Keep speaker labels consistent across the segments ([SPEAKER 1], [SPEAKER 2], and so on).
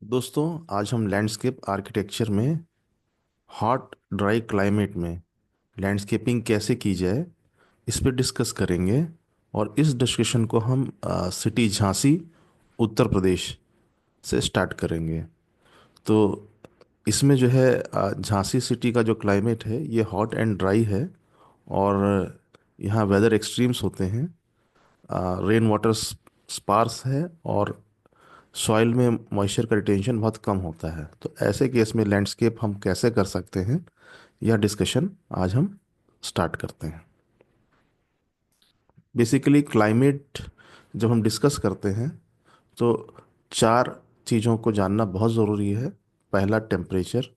[SPEAKER 1] दोस्तों, आज हम लैंडस्केप आर्किटेक्चर में हॉट ड्राई क्लाइमेट में लैंडस्केपिंग कैसे की जाए इस पे डिस्कस करेंगे। और इस डिस्कशन को हम सिटी झांसी, उत्तर प्रदेश से स्टार्ट करेंगे। तो इसमें जो है झांसी सिटी का जो क्लाइमेट है ये हॉट एंड ड्राई है। और यहाँ वेदर एक्सट्रीम्स होते हैं। रेन वाटर स्पार्स है और सॉइल में मॉइस्चर का रिटेंशन बहुत कम होता है। तो ऐसे केस में लैंडस्केप हम कैसे कर सकते हैं, यह डिस्कशन आज हम स्टार्ट करते हैं। बेसिकली क्लाइमेट जब हम डिस्कस करते हैं तो चार चीज़ों को जानना बहुत ज़रूरी है। पहला टेम्परेचर,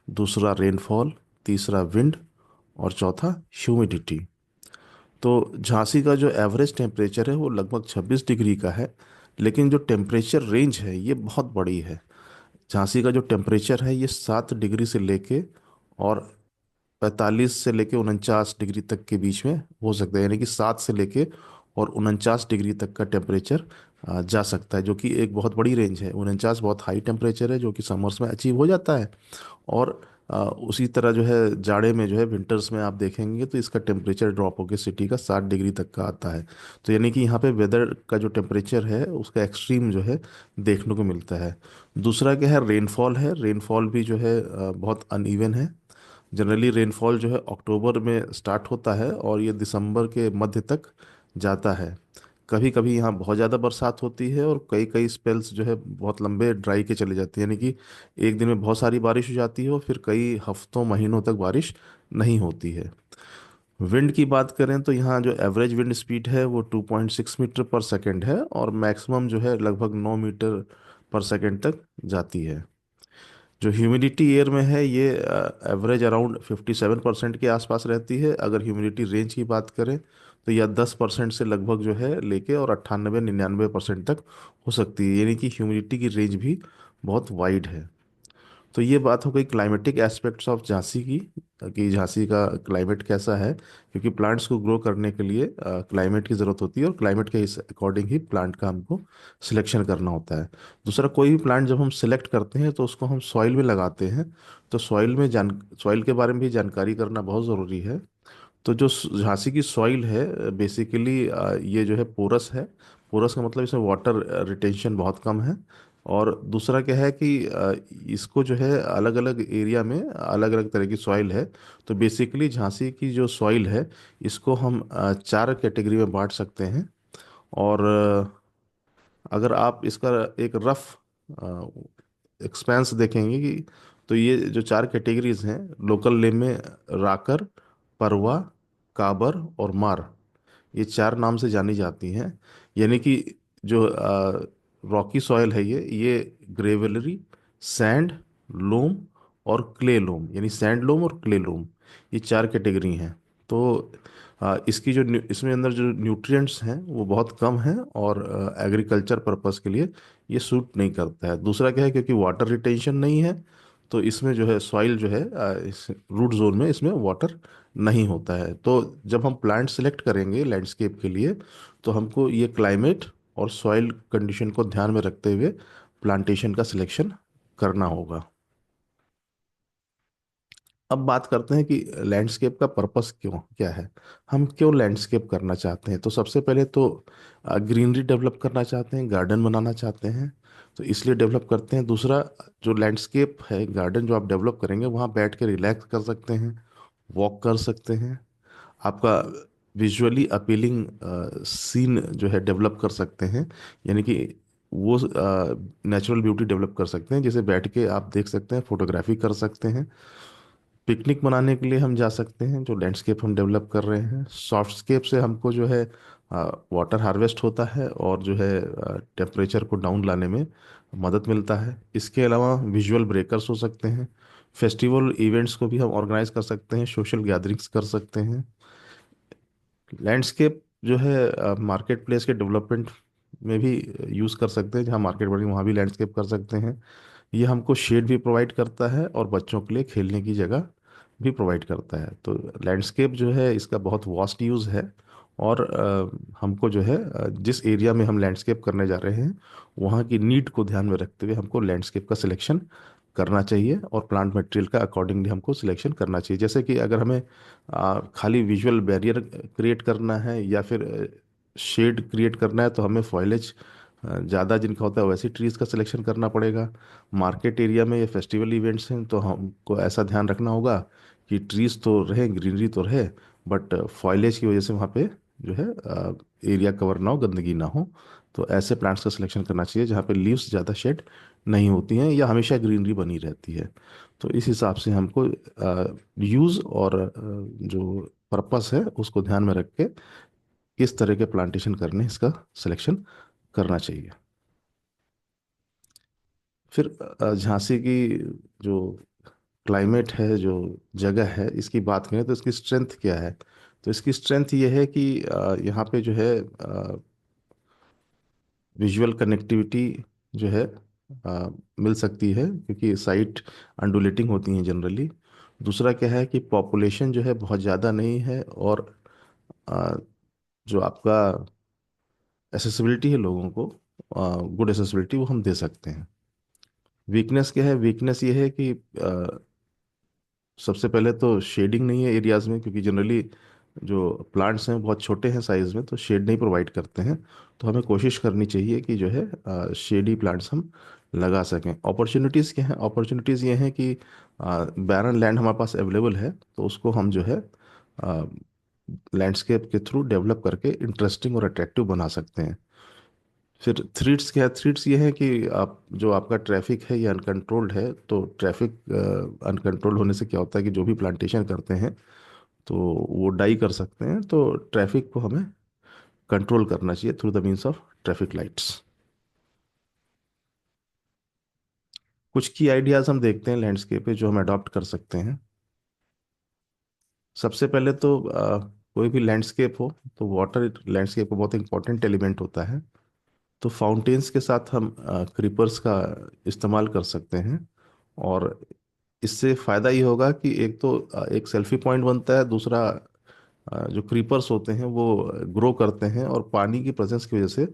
[SPEAKER 1] दूसरा रेनफॉल, तीसरा विंड और चौथा ह्यूमिडिटी। तो झांसी का जो एवरेज टेम्परेचर है वो लगभग 26 डिग्री का है। लेकिन जो टेम्परेचर रेंज है ये बहुत बड़ी है। झांसी का जो टेम्परेचर है ये 7 डिग्री से लेके और 45 से लेके 49 डिग्री तक के बीच में हो सकता है। यानी कि 7 से लेके और 49 डिग्री तक का टेम्परेचर जा सकता है, जो कि एक बहुत बड़ी रेंज है। 49 बहुत हाई टेम्परेचर है जो कि समर्स में अचीव हो जाता है। और उसी तरह जो है जाड़े में जो है विंटर्स में आप देखेंगे तो इसका टेम्परेचर ड्रॉप होकर सिटी का 60 डिग्री तक का आता है। तो यानी कि यहाँ पे वेदर का जो टेम्परेचर है उसका एक्सट्रीम जो है देखने को मिलता है। दूसरा क्या है, रेनफॉल है। रेनफॉल भी जो है बहुत अनइवन है। जनरली रेनफॉल जो है अक्टूबर में स्टार्ट होता है और ये दिसंबर के मध्य तक जाता है। कभी कभी यहाँ बहुत ज़्यादा बरसात होती है और कई कई स्पेल्स जो है बहुत लंबे ड्राई के चले जाते हैं। यानी कि एक दिन में बहुत सारी बारिश हो जाती है और फिर कई हफ्तों महीनों तक बारिश नहीं होती है। विंड की बात करें तो यहाँ जो एवरेज विंड स्पीड है वो 2.6 मीटर पर सेकंड है और मैक्सिमम जो है लगभग 9 मीटर पर सेकंड तक जाती है। जो ह्यूमिडिटी एयर में है ये एवरेज अराउंड 57% के आसपास रहती है। अगर ह्यूमिडिटी रेंज की बात करें तो यह 10% से लगभग जो है लेके और 98-99% तक हो सकती है। यानी कि ह्यूमिडिटी की रेंज भी बहुत वाइड है। तो ये बात हो गई क्लाइमेटिक एस्पेक्ट्स ऑफ झांसी की, कि झांसी का क्लाइमेट कैसा है। क्योंकि प्लांट्स को ग्रो करने के लिए क्लाइमेट की ज़रूरत होती है और क्लाइमेट के अकॉर्डिंग ही प्लांट का हमको सिलेक्शन करना होता है। दूसरा, कोई भी प्लांट जब हम सिलेक्ट करते हैं तो उसको हम सॉइल में लगाते हैं। तो सॉइल के बारे में भी जानकारी करना बहुत ज़रूरी है। तो जो झांसी की सॉइल है बेसिकली ये जो है पोरस है। पोरस का मतलब इसमें वाटर रिटेंशन बहुत कम है। और दूसरा क्या है कि इसको जो है अलग अलग एरिया में अलग अलग तरह की सॉइल है। तो बेसिकली झांसी की जो सॉइल है इसको हम चार कैटेगरी में बांट सकते हैं। और अगर आप इसका एक रफ एक्सपेंस देखेंगे कि तो ये जो चार कैटेगरीज हैं लोकल नेम में राकर, परवा, काबर और मार, ये चार नाम से जानी जाती हैं। यानी कि जो रॉकी सॉयल है ये ग्रेवलरी, सैंड, लोम और क्ले लोम, यानी सैंड लोम और क्ले लोम, ये चार कैटेगरी हैं। तो इसकी जो इसमें अंदर जो न्यूट्रिएंट्स हैं वो बहुत कम हैं और एग्रीकल्चर पर्पस के लिए ये सूट नहीं करता है। दूसरा क्या है, क्योंकि वाटर रिटेंशन नहीं है तो इसमें जो है सॉइल जो है इस रूट जोन में इसमें वाटर नहीं होता है। तो जब हम प्लांट सेलेक्ट करेंगे लैंडस्केप के लिए तो हमको ये क्लाइमेट और सॉइल कंडीशन को ध्यान में रखते हुए प्लांटेशन का सिलेक्शन करना होगा। अब बात करते हैं कि लैंडस्केप का पर्पस क्यों क्या है, हम क्यों लैंडस्केप करना चाहते हैं। तो सबसे पहले तो ग्रीनरी डेवलप करना चाहते हैं, गार्डन बनाना चाहते हैं, तो इसलिए डेवलप करते हैं। दूसरा, जो लैंडस्केप है, गार्डन जो आप डेवलप करेंगे वहाँ बैठ के रिलैक्स कर सकते हैं, वॉक कर सकते हैं, आपका विजुअली अपीलिंग सीन जो है डेवलप कर सकते हैं। यानी कि वो नेचुरल ब्यूटी डेवलप कर सकते हैं, जैसे बैठ के आप देख सकते हैं, फोटोग्राफी कर सकते हैं। पिकनिक मनाने के लिए हम जा सकते हैं जो लैंडस्केप हम डेवलप कर रहे हैं। सॉफ्टस्केप से हमको जो है वाटर हार्वेस्ट होता है और जो है टेम्परेचर को डाउन लाने में मदद मिलता है। इसके अलावा विजुअल ब्रेकर्स हो सकते हैं। फेस्टिवल इवेंट्स को भी हम ऑर्गेनाइज कर सकते हैं, सोशल गैदरिंग्स कर सकते हैं। लैंडस्केप जो है मार्केट प्लेस के डेवलपमेंट में भी यूज़ कर सकते हैं। जहाँ मार्केट बड़ी वहाँ भी लैंडस्केप कर सकते हैं। ये हमको शेड भी प्रोवाइड करता है और बच्चों के लिए खेलने की जगह भी प्रोवाइड करता है। तो लैंडस्केप जो है इसका बहुत वास्ट यूज़ है और हमको जो है जिस एरिया में हम लैंडस्केप करने जा रहे हैं वहाँ की नीड को ध्यान में रखते हुए हमको लैंडस्केप का सिलेक्शन करना चाहिए, और प्लांट मटेरियल का अकॉर्डिंगली हमको सिलेक्शन करना चाहिए। जैसे कि अगर हमें खाली विजुअल बैरियर क्रिएट करना है या फिर शेड क्रिएट करना है तो हमें फॉइलेज ज़्यादा जिनका होता है वैसी ट्रीज़ का सिलेक्शन करना पड़ेगा। मार्केट एरिया में ये फेस्टिवल इवेंट्स हैं तो हमको ऐसा ध्यान रखना होगा कि ट्रीज़ तो रहे, ग्रीनरी तो रहे, बट फॉइलेज की वजह से वहाँ पे जो है एरिया कवर ना हो, गंदगी ना हो। तो ऐसे प्लांट्स का सिलेक्शन करना चाहिए जहाँ पे लीव्स ज़्यादा शेड नहीं होती हैं या हमेशा ग्रीनरी बनी रहती है। तो इस हिसाब से हमको यूज़ और जो पर्पस है उसको ध्यान में रख के किस तरह के प्लांटेशन करने इसका सिलेक्शन करना चाहिए। फिर झांसी की जो क्लाइमेट है, जो जगह है, इसकी बात करें तो इसकी स्ट्रेंथ क्या है। तो इसकी स्ट्रेंथ ये है कि यहाँ पे जो है विजुअल कनेक्टिविटी जो है मिल सकती है क्योंकि साइट अंडुलेटिंग होती हैं जनरली। दूसरा क्या है कि पॉपुलेशन जो है बहुत ज़्यादा नहीं है, और अ, जो आपका एसेसिबिलिटी है लोगों को, गुड एसेसिबिलिटी वो हम दे सकते हैं। वीकनेस क्या है? वीकनेस ये है कि सबसे पहले तो शेडिंग नहीं है एरियाज में, क्योंकि जनरली जो प्लांट्स हैं बहुत छोटे हैं साइज में तो शेड नहीं प्रोवाइड करते हैं। तो हमें कोशिश करनी चाहिए कि जो है शेडी प्लांट्स हम लगा सकें। अपॉर्चुनिटीज़ क्या हैं? अपॉर्चुनिटीज़ ये हैं कि बैरन लैंड हमारे पास अवेलेबल है तो उसको हम जो है लैंडस्केप के थ्रू डेवलप करके इंटरेस्टिंग और अट्रैक्टिव बना सकते हैं। फिर थ्रीट्स क्या है? थ्रीट्स ये है कि आप जो आपका ट्रैफिक है ये अनकंट्रोल्ड है, तो ट्रैफिक अनकंट्रोल्ड होने से क्या होता है कि जो भी प्लांटेशन करते हैं तो वो डाई कर सकते हैं। तो ट्रैफिक को हमें कंट्रोल करना चाहिए through the means of traffic lights. कुछ की आइडियाज़ हम देखते हैं लैंडस्केप पे जो हम अडॉप्ट कर सकते हैं। सबसे पहले तो कोई भी लैंडस्केप हो तो वाटर लैंडस्केप का बहुत इंपॉर्टेंट एलिमेंट होता है। तो फाउंटेन्स के साथ हम क्रीपर्स का इस्तेमाल कर सकते हैं, और इससे फ़ायदा ये होगा कि एक तो एक सेल्फी पॉइंट बनता है, दूसरा जो क्रीपर्स होते हैं वो ग्रो करते हैं, और पानी की प्रेजेंस की वजह से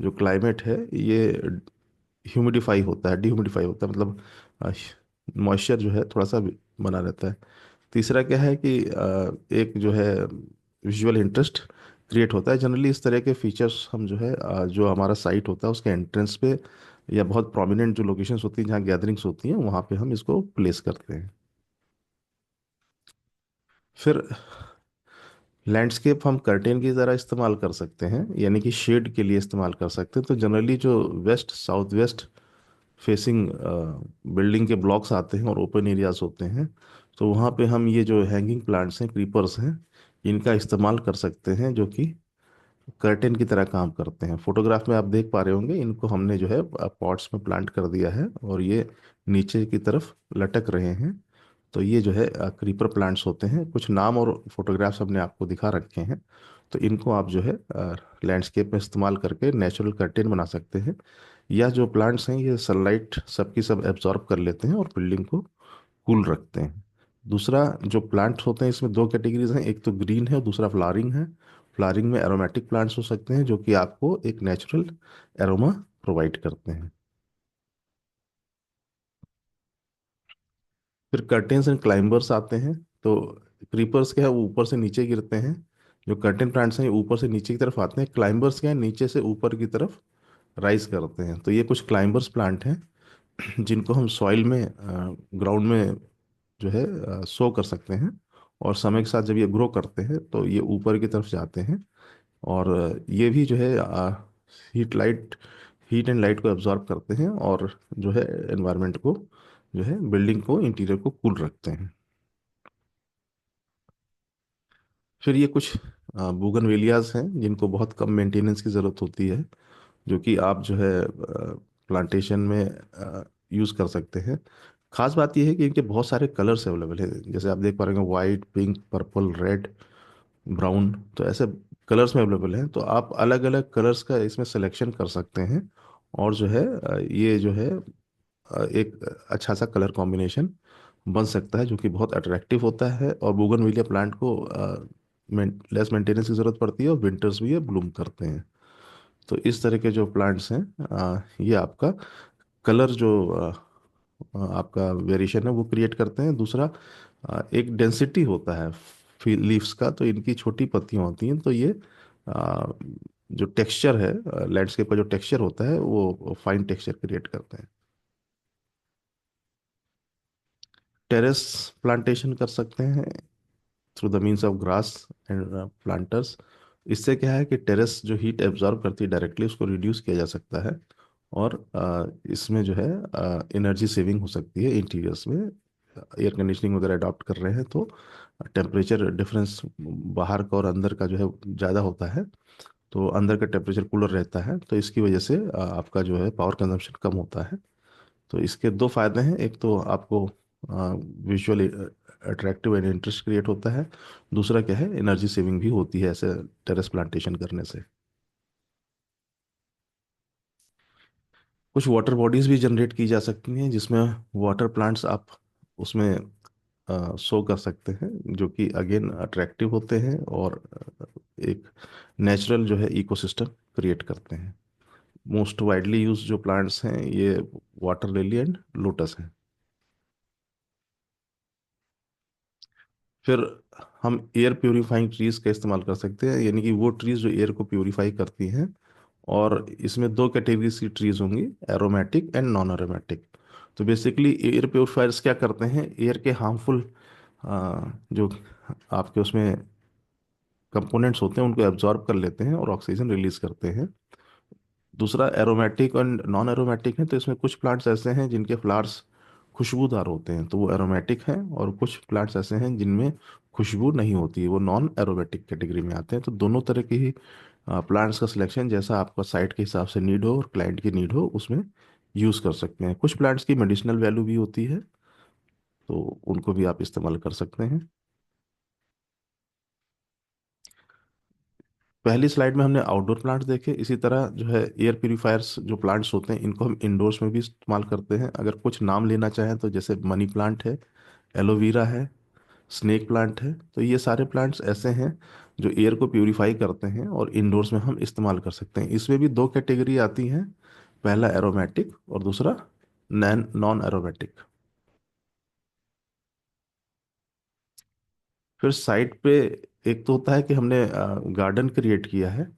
[SPEAKER 1] जो क्लाइमेट है ये ह्यूमिडिफाई होता है, डिह्यूमिडिफाई होता है, मतलब मॉइस्चर जो है थोड़ा सा बना रहता है। तीसरा क्या है कि एक जो है विजुअल इंटरेस्ट क्रिएट होता है। जनरली इस तरह के फीचर्स हम जो है जो हमारा साइट होता है उसके एंट्रेंस पे या बहुत प्रोमिनेंट जो लोकेशंस होती हैं जहाँ गैदरिंग्स होती हैं वहाँ पे हम इसको प्लेस करते हैं। फिर लैंडस्केप हम कर्टेन की तरह इस्तेमाल कर सकते हैं, यानी कि शेड के लिए इस्तेमाल कर सकते हैं। तो जनरली जो west south west facing building के ब्लॉक्स आते हैं और ओपन एरियाज होते हैं, तो वहाँ पे हम ये जो हैंगिंग प्लांट्स हैं, क्रीपर्स हैं, इनका इस्तेमाल कर सकते हैं जो कि कर्टेन की तरह काम करते हैं। फोटोग्राफ में आप देख पा रहे होंगे इनको हमने जो है पॉट्स में प्लांट कर दिया है और ये नीचे की तरफ लटक रहे हैं। तो ये जो है क्रीपर प्लांट्स होते हैं। कुछ नाम और फोटोग्राफ्स हमने आपको दिखा रखे हैं। तो इनको आप जो है लैंडस्केप में इस्तेमाल करके नेचुरल कर्टेन बना सकते हैं। या जो प्लांट्स हैं ये सनलाइट सबकी सब एब्जॉर्ब कर लेते हैं और बिल्डिंग को कूल रखते हैं। दूसरा जो प्लांट्स होते हैं इसमें दो कैटेगरीज हैं, एक तो ग्रीन है और दूसरा फ्लावरिंग है। फ्लावरिंग में एरोमेटिक प्लांट्स हो सकते हैं जो कि आपको एक नेचुरल एरोमा प्रोवाइड करते हैं। फिर कर्टेन्स एंड क्लाइंबर्स आते हैं। तो क्रीपर्स क्या है वो ऊपर से नीचे गिरते हैं, जो कर्टेन प्लांट्स हैं ये ऊपर से नीचे की तरफ आते हैं। क्लाइंबर्स क्या है नीचे से ऊपर की तरफ राइज करते हैं। तो ये कुछ क्लाइंबर्स प्लांट हैं जिनको हम सॉइल में ग्राउंड में जो है सो कर सकते हैं, और समय के साथ जब ये ग्रो करते हैं तो ये ऊपर की तरफ जाते हैं, और ये भी जो है heat light heat and light को एब्जॉर्ब करते हैं और जो है एनवायरनमेंट को जो है बिल्डिंग को इंटीरियर को कूल रखते हैं। फिर ये कुछ बूगनवेलियाज हैं जिनको बहुत कम मेंटेनेंस की ज़रूरत होती है, जो कि आप जो है प्लांटेशन में यूज़ कर सकते हैं। खास बात यह है कि इनके बहुत सारे कलर्स अवेलेबल हैं, जैसे आप देख पा रहे हैं white, pink, purple, red, brown. तो ऐसे कलर्स में अवेलेबल हैं, तो आप अलग अलग कलर्स का इसमें सिलेक्शन कर सकते हैं, और जो है ये जो है एक अच्छा सा कलर कॉम्बिनेशन बन सकता है जो कि बहुत अट्रैक्टिव होता है और बोगनविलिया प्लांट को लेस मेंटेनेंस की ज़रूरत पड़ती है और विंटर्स भी ये ब्लूम करते हैं। तो इस तरह के जो प्लांट्स हैं, ये आपका कलर जो आपका वेरिएशन है वो क्रिएट करते हैं। दूसरा, एक डेंसिटी होता है लीव्स का, तो इनकी छोटी पत्तियां होती हैं, तो ये जो टेक्सचर है, लैंडस्केप का जो टेक्सचर होता है वो फाइन टेक्सचर क्रिएट करते हैं। टेरेस प्लांटेशन कर सकते हैं through the means of grass and planters. इससे क्या है कि टेरेस जो हीट एब्जॉर्ब करती है डायरेक्टली, उसको रिड्यूस किया जा सकता है। और इसमें जो है एनर्जी सेविंग हो सकती है इंटीरियर्स में। एयर कंडीशनिंग वगैरह अडॉप्ट कर रहे हैं तो टेम्परेचर डिफरेंस बाहर का और अंदर का जो है ज़्यादा होता है, तो अंदर का टेम्परेचर कूलर रहता है, तो इसकी वजह से आपका जो है पावर कंजम्पशन कम होता है। तो इसके दो फायदे हैं, एक तो आपको visual attractive and interest create होता है। दूसरा क्या है, एनर्जी सेविंग भी होती है ऐसे टेरेस प्लांटेशन करने से। कुछ वाटर बॉडीज भी जनरेट की जा सकती हैं जिसमें वाटर प्लांट्स आप उसमें शो कर सकते हैं, जो कि अगेन अट्रैक्टिव होते हैं और एक नेचुरल जो है इकोसिस्टम क्रिएट करते हैं। मोस्ट वाइडली यूज जो प्लांट्स हैं ये वाटर लिली एंड लोटस हैं। फिर हम एयर प्योरीफाइंग ट्रीज का इस्तेमाल कर सकते हैं, यानी कि वो ट्रीज जो एयर को प्योरीफाई करती हैं। और इसमें दो कैटेगरीज की ट्रीज होंगी, एरोमेटिक एंड नॉन एरोमेटिक। तो बेसिकली एयर प्योरीफायर्स क्या करते हैं, एयर के हार्मफुल जो आपके उसमें कंपोनेंट्स होते हैं उनको एब्जॉर्ब कर लेते हैं और ऑक्सीजन रिलीज करते हैं। दूसरा, एरोमेटिक और नॉन एरोमेटिक है, तो इसमें कुछ प्लांट्स ऐसे हैं जिनके फ्लावर्स खुशबूदार होते हैं, तो वो एरोमेटिक हैं। और कुछ प्लांट्स ऐसे हैं जिनमें खुशबू नहीं होती है, वो नॉन एरोमेटिक कैटेगरी में आते हैं। तो दोनों तरह की ही प्लांट्स का सिलेक्शन जैसा आपका साइट के हिसाब से नीड हो और क्लाइंट की नीड हो उसमें यूज़ कर सकते हैं। कुछ प्लांट्स की मेडिसिनल वैल्यू भी होती है, तो उनको भी आप इस्तेमाल कर सकते हैं। पहली स्लाइड में हमने आउटडोर प्लांट्स देखे, इसी तरह जो है एयर प्यूरीफायर्स जो प्लांट्स होते हैं इनको हम इंडोर्स में भी इस्तेमाल करते हैं। अगर कुछ नाम लेना चाहें तो जैसे मनी प्लांट है, एलोवेरा है, स्नेक प्लांट है, तो ये सारे प्लांट्स ऐसे हैं जो एयर को प्यूरीफाई करते हैं और इंडोर्स में हम इस्तेमाल कर सकते हैं। इसमें भी दो कैटेगरी आती हैं, पहला एरोमेटिक और दूसरा नॉन एरोमेटिक। फिर साइट पे एक तो होता है कि हमने गार्डन क्रिएट किया है,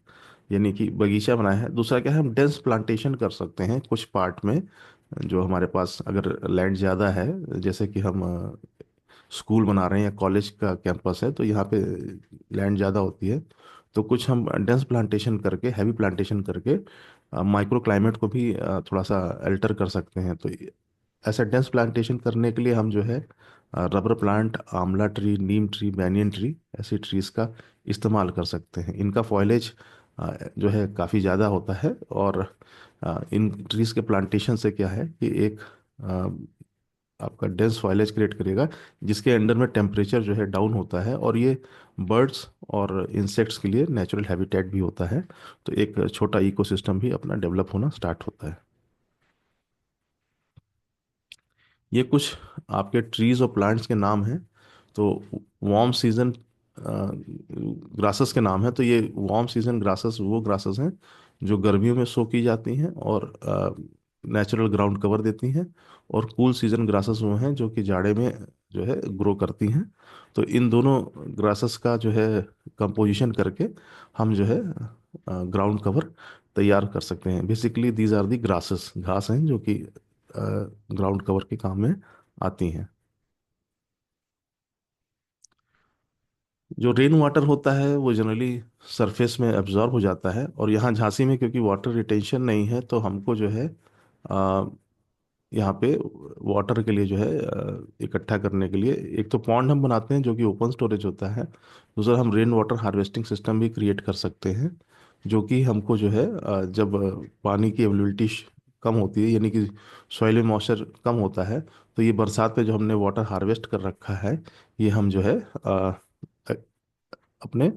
[SPEAKER 1] यानी कि बगीचा बनाया है। दूसरा क्या है, हम डेंस प्लांटेशन कर सकते हैं कुछ पार्ट में। जो हमारे पास अगर लैंड ज़्यादा है, जैसे कि हम स्कूल बना रहे हैं या कॉलेज का कैंपस है, तो यहाँ पे लैंड ज़्यादा होती है, तो कुछ हम डेंस प्लांटेशन करके, हैवी प्लांटेशन करके माइक्रो क्लाइमेट को भी थोड़ा सा अल्टर कर सकते हैं। तो ऐसा डेंस प्लांटेशन करने के लिए हम जो है रबर प्लांट, आंवला ट्री, नीम ट्री, बैनियन ट्री, ऐसी ट्रीज का इस्तेमाल कर सकते हैं। इनका फॉयलेज जो है काफ़ी ज़्यादा होता है। और इन ट्रीज के प्लांटेशन से क्या है कि एक आपका डेंस फॉयलेज क्रिएट करेगा, जिसके अंडर में टेम्परेचर जो है डाउन होता है, और ये बर्ड्स और इंसेक्ट्स के लिए नेचुरल हैबिटेट भी होता है। तो एक छोटा इकोसिस्टम भी अपना डेवलप होना स्टार्ट होता है। ये कुछ आपके ट्रीज और प्लांट्स के नाम हैं। तो वार्म सीजन ग्रासेस के नाम है। तो ये वार्म सीजन ग्रासेस वो ग्रासेस हैं जो गर्मियों में सो की जाती हैं और नेचुरल ग्राउंड कवर देती हैं। और कूल सीजन ग्रासेस वो हैं जो कि जाड़े में जो है ग्रो करती हैं। तो इन दोनों ग्रासेस का जो है कंपोजिशन करके हम जो है ग्राउंड कवर तैयार कर सकते हैं। Basically these are the grasses, घास हैं जो कि ग्राउंड कवर के काम में आती हैं। जो रेन वाटर होता है वो जनरली सरफेस में एब्जॉर्ब हो जाता है, और यहाँ झांसी में क्योंकि वाटर रिटेंशन नहीं है, तो हमको जो है यहाँ पे वाटर के लिए जो है इकट्ठा करने के लिए एक तो पॉन्ड हम बनाते हैं जो कि ओपन स्टोरेज होता है। दूसरा, हम रेन वाटर हार्वेस्टिंग सिस्टम भी क्रिएट कर सकते हैं, जो कि हमको जो है जब पानी की अवेलेबिलिटी कम होती है, यानी कि सॉइल में मॉइस्चर कम होता है, तो ये बरसात में जो हमने वाटर हार्वेस्ट कर रखा है, ये हम जो है अपने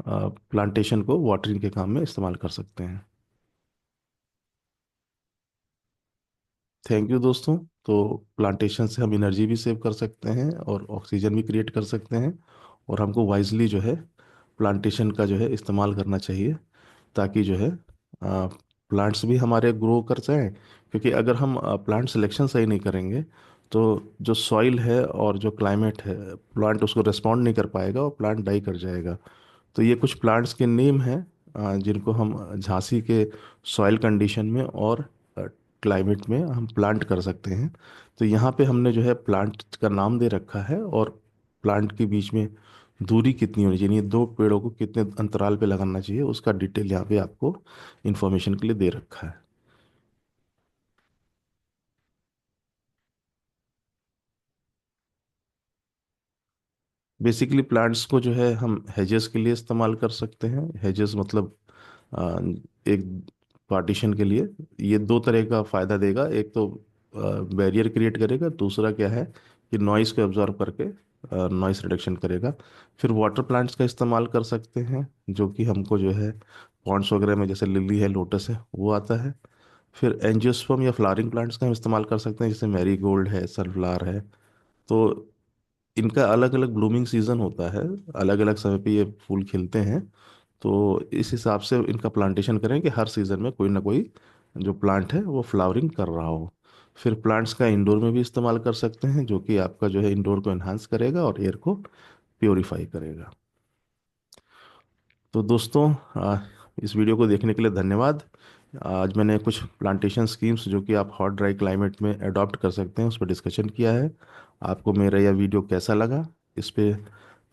[SPEAKER 1] प्लांटेशन को वाटरिंग के काम में इस्तेमाल कर सकते हैं। थैंक यू दोस्तों। तो प्लांटेशन से हम एनर्जी भी सेव कर सकते हैं और ऑक्सीजन भी क्रिएट कर सकते हैं, और हमको वाइजली जो है प्लांटेशन का जो है इस्तेमाल करना चाहिए, ताकि जो है प्लांट्स भी हमारे ग्रो कर जाएं। क्योंकि अगर हम प्लांट सिलेक्शन सही नहीं करेंगे तो जो सॉइल है और जो क्लाइमेट है, प्लांट उसको रिस्पॉन्ड नहीं कर पाएगा और प्लांट डाई कर जाएगा। तो ये कुछ प्लांट्स के नेम हैं जिनको हम झांसी के सॉइल कंडीशन में और क्लाइमेट में हम प्लांट कर सकते हैं। तो यहाँ पे हमने जो है प्लांट का नाम दे रखा है, और प्लांट के बीच में दूरी कितनी होनी चाहिए, दो पेड़ों को कितने अंतराल पे लगाना चाहिए, उसका डिटेल यहाँ पे आपको इन्फॉर्मेशन के लिए दे रखा है। बेसिकली प्लांट्स को जो है हम हेजेस के लिए इस्तेमाल कर सकते हैं। हेजेस मतलब आ, एक पार्टीशन के लिए ये दो तरह का फ़ायदा देगा। एक तो बैरियर क्रिएट करेगा, दूसरा क्या है कि नॉइस को एब्जॉर्ब करके नॉइस रिडक्शन करेगा। फिर वाटर प्लांट्स का इस्तेमाल कर सकते हैं, जो कि हमको जो है पॉन्ड्स वगैरह में, जैसे लिली है, लोटस है, वो आता है। फिर एंजियोस्पर्म या फ्लावरिंग प्लांट्स का हम इस्तेमाल कर सकते हैं, जैसे मैरीगोल्ड है, सनफ्लावर है। तो इनका अलग अलग ब्लूमिंग सीजन होता है, अलग अलग समय पे ये फूल खिलते हैं। तो इस हिसाब से इनका प्लांटेशन करें कि हर सीजन में कोई ना कोई जो प्लांट है वो फ्लावरिंग कर रहा हो। फिर प्लांट्स का इंडोर में भी इस्तेमाल कर सकते हैं, जो कि आपका जो है इंडोर को एनहांस करेगा और एयर को प्योरीफाई करेगा। तो दोस्तों, इस वीडियो को देखने के लिए धन्यवाद। आज मैंने कुछ प्लांटेशन स्कीम्स जो कि आप हॉट ड्राई क्लाइमेट में अडॉप्ट कर सकते हैं उस पर डिस्कशन किया है। आपको मेरा यह वीडियो कैसा लगा, इस पे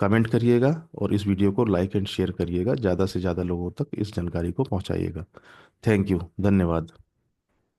[SPEAKER 1] कमेंट करिएगा, और इस वीडियो को लाइक एंड शेयर करिएगा, ज़्यादा से ज़्यादा लोगों तक इस जानकारी को पहुंचाइएगा। थैंक यू, धन्यवाद।